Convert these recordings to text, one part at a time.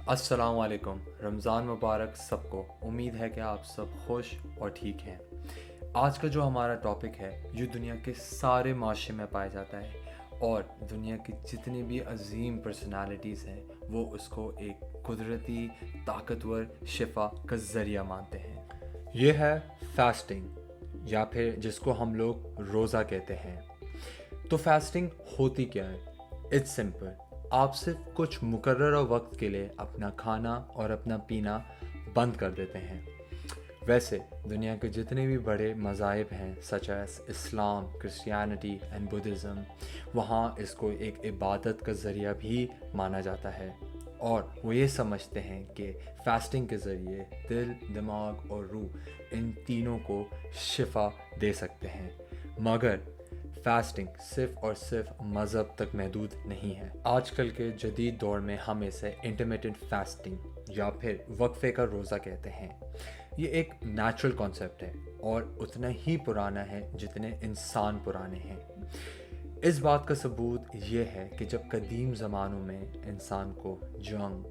अस्सलाम वालेकुम। रमज़ान मुबारक सबको। उम्मीद है कि आप सब खुश और ठीक हैं। आज का जो हमारा टॉपिक है ये दुनिया के सारे माशरे में पाया जाता है और दुनिया की जितनी भी अजीम पर्सनालिटीज़ हैं वो उसको एक कुदरती ताकतवर शिफा का ज़रिया मानते हैं। ये है फास्टिंग या फिर जिसको हम लोग रोज़ा कहते हैं। तो फास्टिंग होती क्या है? It's simple. आप सिर्फ कुछ मुकर्रर वक्त के लिए अपना खाना और अपना पीना बंद कर देते हैं। वैसे दुनिया के जितने भी बड़े मज़ाहिब हैं such as Islam, Christianity and Buddhism, वहाँ इसको एक इबादत का ज़रिया भी माना जाता है और वो ये समझते हैं कि फास्टिंग के ज़रिए दिल, दिमाग और रूह इन तीनों को शिफा दे सकते हैं। मगर फास्टिंग सिर्फ और सिर्फ मज़हब तक महदूद नहीं है। आजकल के जदीद दौर में हम इसे इंटरमिटेंट फास्टिंग या फिर वक्फे का रोज़ा कहते हैं। ये एक नेचुरल कॉन्सेप्ट है और उतना ही पुराना है जितने इंसान पुराने हैं। इस बात का सबूत ये है कि जब कदीम ज़मानों में इंसान को जंग,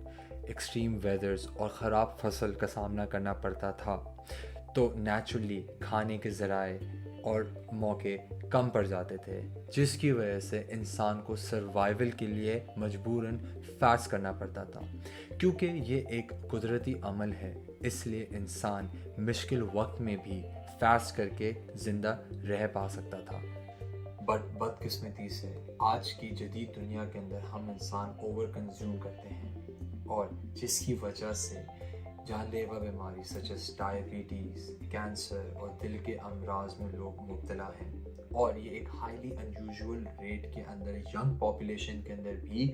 एक्सट्रीम वेदर्स और ख़राब फसल का सामना करना पड़ता था तो नेचुरली खाने के ज़राए और मौके कम पड़ जाते थे, जिसकी वजह से इंसान को सर्वाइवल के लिए मजबूरन फास्ट करना पड़ता था। क्योंकि ये एक कुदरती अमल है इसलिए इंसान मुश्किल वक्त में भी फास्ट करके ज़िंदा रह पा सकता था। बट बदकिस्मती से आज की जदीद दुनिया के अंदर हम इंसान ओवर कंज्यूम करते हैं और जिसकी वजह से जानलेवा बीमारी सच एस डायबिटीज़, कैंसर और दिल के अमराज में लोग मुब्तला हैं और ये एक हाईली अनयूजुअल रेट के अंदर यंग पॉपुलेशन के अंदर भी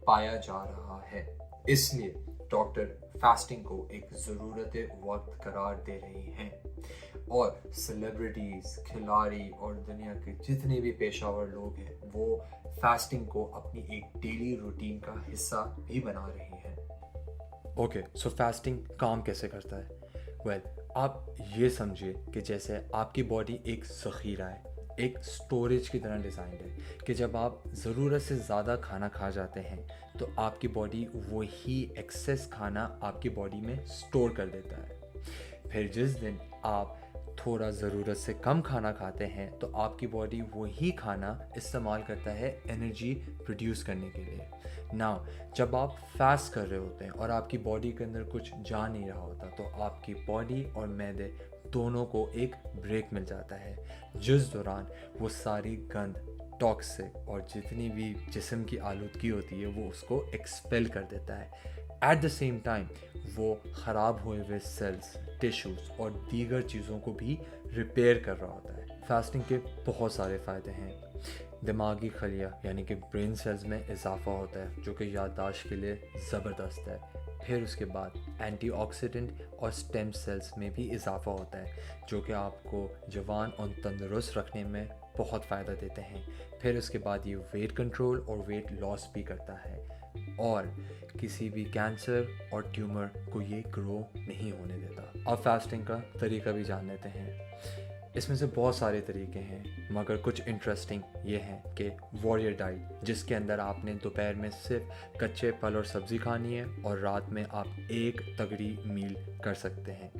पाया जा रहा है। इसलिए डॉक्टर फास्टिंग को एक ज़रूरत वक्त करार दे रही हैं और सेलिब्रिटीज़, खिलाड़ी और दुनिया के जितने भी पेशावर लोग हैं वो फास्टिंग को अपनी एक डेली रूटीन का हिस्सा भी बना रही हैं। ओके, सो फास्टिंग काम कैसे करता है? वेल, आप ये समझिए कि जैसे आपकी बॉडी एक ज़ख़ीरा है, एक स्टोरेज की तरह डिज़ाइंड है कि जब आप ज़रूरत से ज़्यादा खाना खा जाते हैं तो आपकी बॉडी वही एक्सेस खाना आपकी बॉडी में स्टोर कर देता है। फिर जिस दिन आप थोड़ा ज़रूरत से कम खाना खाते हैं तो आपकी बॉडी वही खाना इस्तेमाल करता है एनर्जी प्रोड्यूस करने के लिए। नाउ जब आप फास्ट कर रहे होते हैं और आपकी बॉडी के अंदर कुछ जा नहीं रहा होता तो आपकी बॉडी और मैदे दोनों को एक ब्रेक मिल जाता है जिस दौरान वो सारी गंद, टॉक्सिक और जितनी भी जिस्म की आलूदगी होती है वो उसको एक्सपेल कर देता है। एट द सेम टाइम वो ख़राब हुए हुए सेल्स, टिश्यूज़ और दीगर चीज़ों को भी रिपेयर कर रहा होता है। फास्टिंग के बहुत सारे फ़ायदे हैं। दिमागी खलिया यानी कि ब्रेन सेल्स में इजाफा होता है जो कि याददाश्त के लिए ज़बरदस्त है। फिर उसके बाद एंटीऑक्सीडेंट और स्टेम सेल्स में भी इजाफा होता है जो कि आपको जवान और तंदुरुस्त रखने में बहुत फ़ायदा देते हैं। फिर उसके बाद ये वेट कंट्रोल और वेट लॉस भी करता है और किसी भी कैंसर और ट्यूमर को ये ग्रो नहीं होने देता। अब फास्टिंग का तरीका भी जान लेते हैं। इसमें से बहुत सारे तरीके हैं मगर कुछ इंटरेस्टिंग ये हैं कि वॉरियर डाइट जिसके अंदर आपने दोपहर में सिर्फ कच्चे फल और सब्ज़ी खानी है और रात में आप एक तगड़ी मील कर सकते हैं।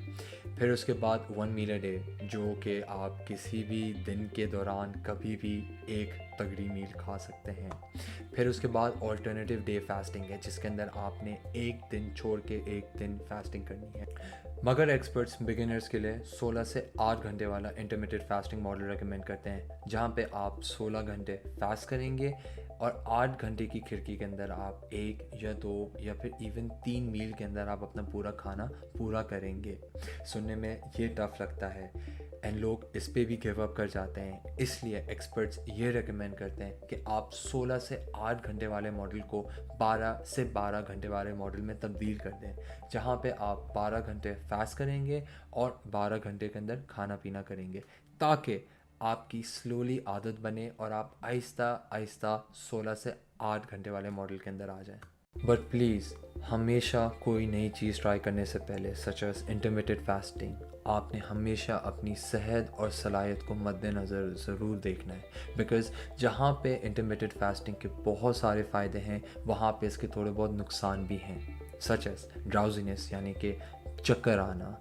फिर उसके बाद 1 मील अ डे जो कि आप किसी भी दिन के दौरान कभी भी एक तगड़ी मील खा सकते हैं। फिर उसके बाद ऑल्टरनेटिव डे फास्टिंग है जिसके अंदर आपने एक दिन छोड़ के एक दिन फास्टिंग करनी है। मगर एक्सपर्ट्स बिगिनर्स के लिए 16 से 8 घंटे वाला इंटरमिटेंट फास्टिंग मॉडल रेकमेंड करते हैं जहाँ पे आप 16 घंटे फास्ट करेंगे और 8 घंटे की खिड़की के अंदर आप 1 या 2 या फिर इवन 3 मील के अंदर आप अपना पूरा खाना पूरा करेंगे। सुनने में ये टफ लगता है एंड लोग इस पे भी गिव अप कर जाते हैं। इसलिए एक्सपर्ट्स ये रेकमेंड करते हैं कि आप 16 से 8 घंटे वाले मॉडल को 12 से 12 घंटे वाले मॉडल में तब्दील कर दें जहाँ पे आप 12 घंटे फास्ट करेंगे और 12 घंटे के अंदर खाना पीना करेंगे ताकि आपकी स्लोली आदत बने और आप आहिस्ता आहिस्ता 16 से 8 घंटे वाले मॉडल के अंदर आ जाएं। बट प्लीज़ हमेशा कोई नई चीज़ ट्राई करने से पहले सच एस इंटरमिटेंट फास्टिंग आपने हमेशा अपनी सेहत और सलाहियत को मद्देनज़र ज़रूर देखना है बिकॉज़ जहाँ पे इंटरमिटेंट फास्टिंग के बहुत सारे फ़ायदे हैं वहाँ पे इसके थोड़े बहुत नुकसान भी हैं। सच एज ड्राउजीनेस यानी कि चक्कर आना,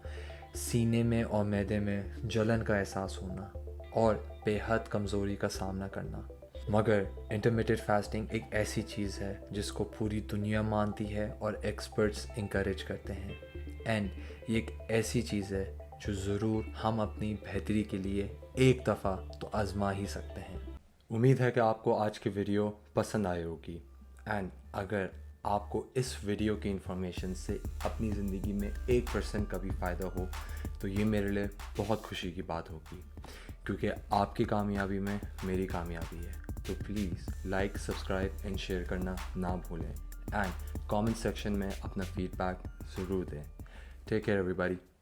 सीने में और मैदे में जलन का एहसास होना और बेहद कमज़ोरी का सामना करना। मगर इंटरमिटेंट फास्टिंग एक ऐसी चीज़ है जिसको पूरी दुनिया मानती है और एक्सपर्ट्स इंकरेज करते हैं, एंड ये एक ऐसी चीज़ है जो ज़रूर हम अपनी बेहतरी के लिए एक दफ़ा तो आजमा ही सकते हैं। उम्मीद है कि आपको आज की वीडियो पसंद आई होगी, एंड अगर आपको इस वीडियो की इन्फॉर्मेशन से अपनी ज़िंदगी में 1% का भी फ़ायदा हो तो ये मेरे लिए बहुत खुशी की बात होगी, क्योंकि आपकी कामयाबी में मेरी कामयाबी है। तो please like, subscribe and share करना ना भूलें, एंड कमेंट सेक्शन में अपना फीडबैक ज़रूर दें। Take care everybody.